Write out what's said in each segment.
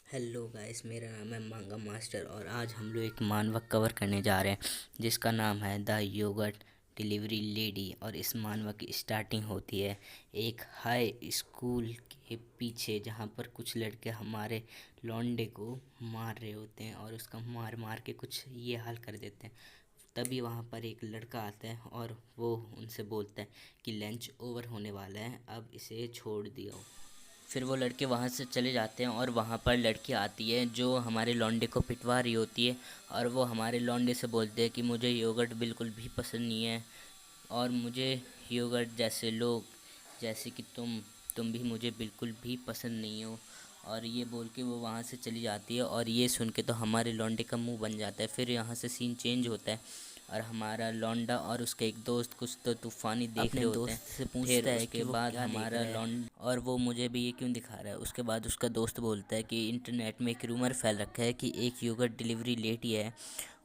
Hello guys, मेरा नाम है मांगा मास्टर और आज हम लोग एक मानवक कवर करने जा रहे हैं जिसका नाम है द योगर्ट डिलीवरी लेडी। और इस मानवक की स्टार्टिंग होती है एक हाई स्कूल के पीछे, जहाँ पर कुछ लड़के हमारे लौंडे को मार रहे होते हैं और उसका मार मार के कुछ ये हाल कर देते हैं। तभी वहाँ पर एक लड़का आता है और वो उनसे बोलता है कि लंच ओवर होने वाला है, अब इसे छोड़ दियो। फिर वो लड़के वहाँ से चले जाते हैं और वहाँ पर लड़की आती है जो हमारे लौंडे को पिटवा रही होती है। और वो हमारे लौंडे से बोलते हैं कि मुझे योगर्ट बिल्कुल भी पसंद नहीं है और मुझे योगर्ट जैसे लोग, जैसे कि तुम भी मुझे बिल्कुल भी पसंद नहीं हो। और ये बोल के वो वहाँ से चली जाती है और ये सुन के तो हमारे लौंडे का मुंह बन जाता है। फिर यहाँ से सीन चेंज होता है और हमारा लौंडा और उसका एक दोस्त कुछ तो तूफ़ानी देख रहे होते हैं। से फिर पूछता है उसके कि वो बाद क्या देख हमारा रहा है। लौंड और वो मुझे भी ये क्यों दिखा रहा है। उसके बाद उसका दोस्त बोलता है कि इंटरनेट में एक रूमर फैल रखा है कि एक योगर्ट डिलीवरी लेडी है,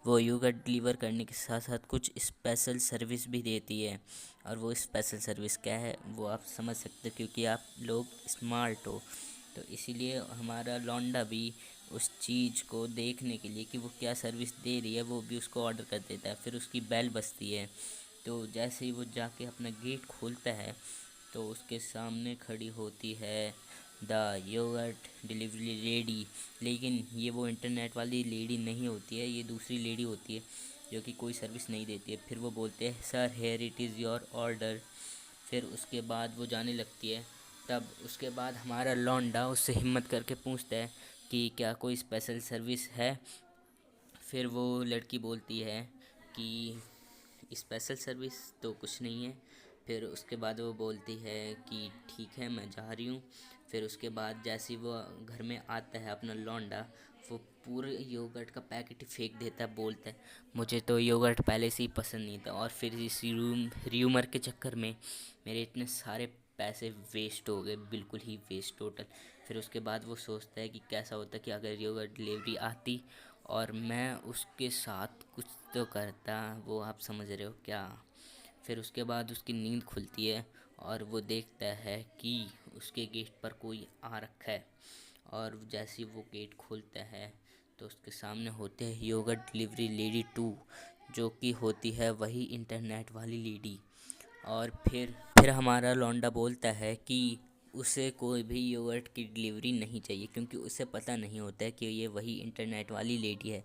वो योगर्ट डिलीवर करने के साथ साथ कुछ स्पेशल सर्विस भी देती है। और वो स्पेशल सर्विस क्या है वो आप समझ सकते हो क्योंकि आप लोग स्मार्ट हो। तो इसीलिए हमारा लौंडा भी उस चीज़ को देखने के लिए कि वो क्या सर्विस दे रही है वो भी उसको ऑर्डर कर देता है। फिर उसकी बेल बजती है, तो जैसे ही वो जाके अपना गेट खोलता है तो उसके सामने खड़ी होती है द योगर्ट डिलीवरी लेडी। लेकिन ये वो इंटरनेट वाली लेडी नहीं होती है, ये दूसरी लेडी होती है जो कि कोई सर्विस नहीं देती है। फिर वो बोलते हैं sir here it is your order. फिर उसके बाद वो जाने लगती है। तब उसके बाद हमारा लौंडा उससे हिम्मत करके पूछता है कि क्या कोई स्पेशल सर्विस है। फिर वो लड़की बोलती है कि स्पेशल सर्विस तो कुछ नहीं है। फिर उसके बाद वो बोलती है कि ठीक है मैं जा रही हूँ। फिर उसके बाद जैसे ही वो घर में आता है अपना लौंडा, वो पूरे योगर्ट का पैकेट ही फेंक देता है। बोलता है मुझे तो योगर्ट पहले से ही पसंद नहीं था और फिर इस र्यूमर के चक्कर में मेरे इतने सारे पैसे वेस्ट हो गए, बिल्कुल ही वेस्ट टोटल। फिर उसके बाद वो सोचता है कि कैसा होता कि अगर योगर्ट डिलीवरी आती और मैं उसके साथ कुछ तो करता, वो आप समझ रहे हो क्या। फिर उसके बाद उसकी नींद खुलती है और वो देखता है कि उसके गेट पर कोई आ रखा है। और जैसे ही वो गेट खोलता है तो उसके सामने होते हैं योगर्ट डिलीवरी लेडी 2, जो कि होती है वही इंटरनेट वाली लेडी। और फिर हमारा लौंडा बोलता है कि उसे कोई भी योगर्ट की डिलीवरी नहीं चाहिए क्योंकि उसे पता नहीं होता है कि ये वही इंटरनेट वाली लेडी है।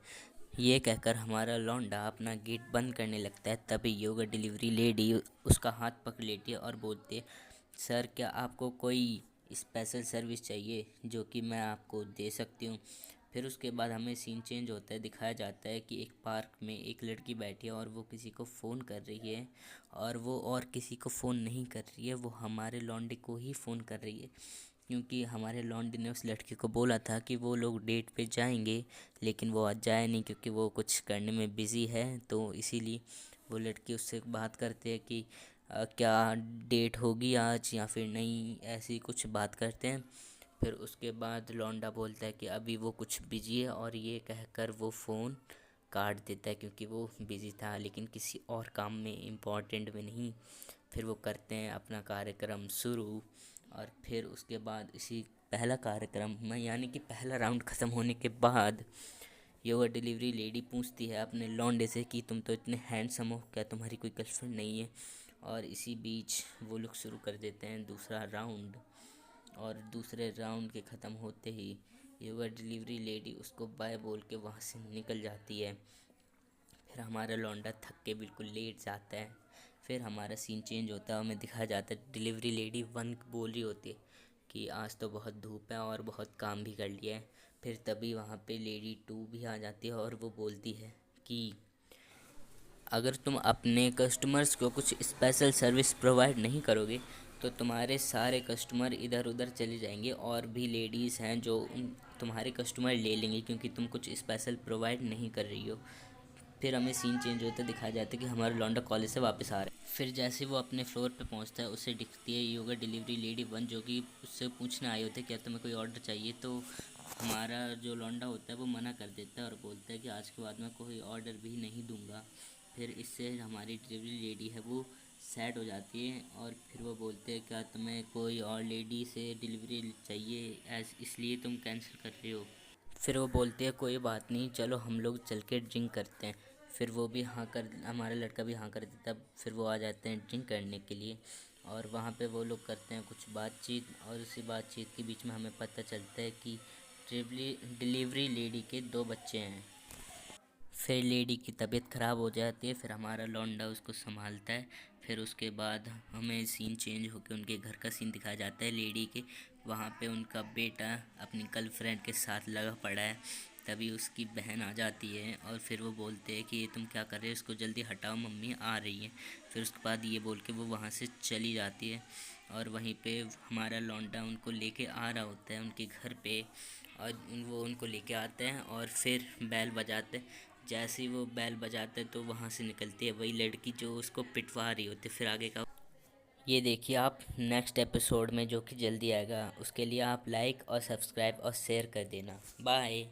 ये कहकर हमारा लौंडा अपना गेट बंद करने लगता है। तभी योगर्ट डिलीवरी लेडी उसका हाथ पकड़ लेती है और बोलती है सर क्या आपको कोई स्पेशल सर्विस चाहिए जो कि मैं आपको दे सकती हूँ। फिर उसके बाद हमें सीन चेंज होता है, दिखाया जाता है कि एक पार्क में एक लड़की बैठी है और वो किसी को फ़ोन कर रही है। और वो और किसी को फ़ोन नहीं कर रही है, वो हमारे लौंडे को ही फ़ोन कर रही है क्योंकि हमारे लौंडे ने उस लड़की को बोला था कि वो लोग डेट पे जाएंगे। लेकिन वो आज जाए नहीं क्योंकि वो कुछ करने में बिज़ी है। तो इसीलिए वो लड़की उससे बात करते हैं कि क्या डेट होगी आज या फिर नहीं, ऐसी कुछ बात करते हैं। फिर उसके बाद लौंडा बोलता है कि अभी वो कुछ बिजी है और ये कहकर वो फ़ोन काट देता है क्योंकि वो बिज़ी था लेकिन किसी और काम में, इम्पोर्टेंट में नहीं। फिर वो करते हैं अपना कार्यक्रम शुरू। और फिर उसके बाद इसी पहला कार्यक्रम में यानी कि पहला राउंड ख़त्म होने के बाद योगा डिलीवरी लेडी पूछती है अपने लौंडे से कि तुम तो इतने हैंडसम हो, क्या तुम्हारी कोई गर्लफ्रेंड नहीं है। और इसी बीच वो लोग शुरू कर देते हैं दूसरा राउंड। और दूसरे राउंड के ख़त्म होते ही योगा डिलीवरी लेडी उसको बाय बोल के वहाँ से निकल जाती है। फिर हमारा लौंडा थक के बिल्कुल लेट जाता है। फिर हमारा सीन चेंज होता है, हमें दिखाया जाता है डिलीवरी लेडी 1 बोल रही होती है कि आज तो बहुत धूप है और बहुत काम भी कर लिया है। फिर तभी वहाँ पे लेडी 2 भी आ जाती है और वो बोलती है कि अगर तुम अपने कस्टमर्स को कुछ स्पेशल सर्विस प्रोवाइड नहीं करोगे तो तुम्हारे सारे कस्टमर इधर उधर चले जाएंगे और भी लेडीज़ हैं जो तुम्हारे कस्टमर ले लेंगे क्योंकि तुम कुछ स्पेशल प्रोवाइड नहीं कर रही हो। फिर हमें सीन चेंज होता दिखाया जाता है कि हमारा लौंडा कॉलेज से वापस आ रहा है। फिर जैसे वो अपने फ्लोर पे पहुंचता है उसे दिखती है योगा डिलीवरी लेडी 1 जो कि उससे पूछने आए होते हैं क्या तुम्हें कोई ऑर्डर चाहिए। तो हमारा जो लौंडा होता है वो मना कर देता है और बोलता है कि आज के बाद मैं कोई ऑर्डर भी नहीं दूंगा। फिर इससे हमारी डिलीवरी लेडी है वो सैड हो जाती है और फिर वो बोलते हैं क्या तुम्हें कोई और लेडी से डिलीवरी चाहिए, इसलिए तुम कैंसिल कर रहे हो। फिर वो बोलती है कोई बात नहीं, चलो हम लोग चल के ड्रिंक करते हैं। फिर वो भी हाँ कर, हमारा लड़का भी हाँ कर देता है। फिर वो आ जाते हैं ड्रिंक करने के लिए, और वहाँ पे वो लोग करते हैं कुछ बातचीत, और उसी बातचीत के बीच में हमें पता चलता है कि डिलीवरी लेडी के 2 बच्चे हैं। फिर लेडी की तबीयत ख़राब हो जाती है, फिर हमारा लौंडा उसको संभालता है। फिर उसके बाद हमें सीन चेंज होकर उनके घर का सीन दिखाया जाता है लेडी के। वहाँ पे उनका बेटा अपनी गर्लफ्रेंड के साथ लगा पड़ा है। तभी उसकी बहन आ जाती है और फिर वो बोलते हैं कि ये तुम क्या कर रहे हो, इसको जल्दी हटाओ, मम्मी आ रही है। फिर उसके बाद ये बोल के वो वहाँ से चली जाती है, और वहीं पे हमारा लौंडा उनको लेके आ रहा होता है उनके घर पे। और वो उनको लेके आते हैं और फिर बैल बजाते हैं। जैसे ही वो बैल बजाते हैं तो वहाँ से निकलती है वही लड़की जो उसको पिटवा रही होती है। फिर आगे का ये देखिए आप नेक्स्ट एपिसोड में, जो कि जल्दी आएगा। उसके लिए आप लाइक और सब्सक्राइब और शेयर कर देना। बाय।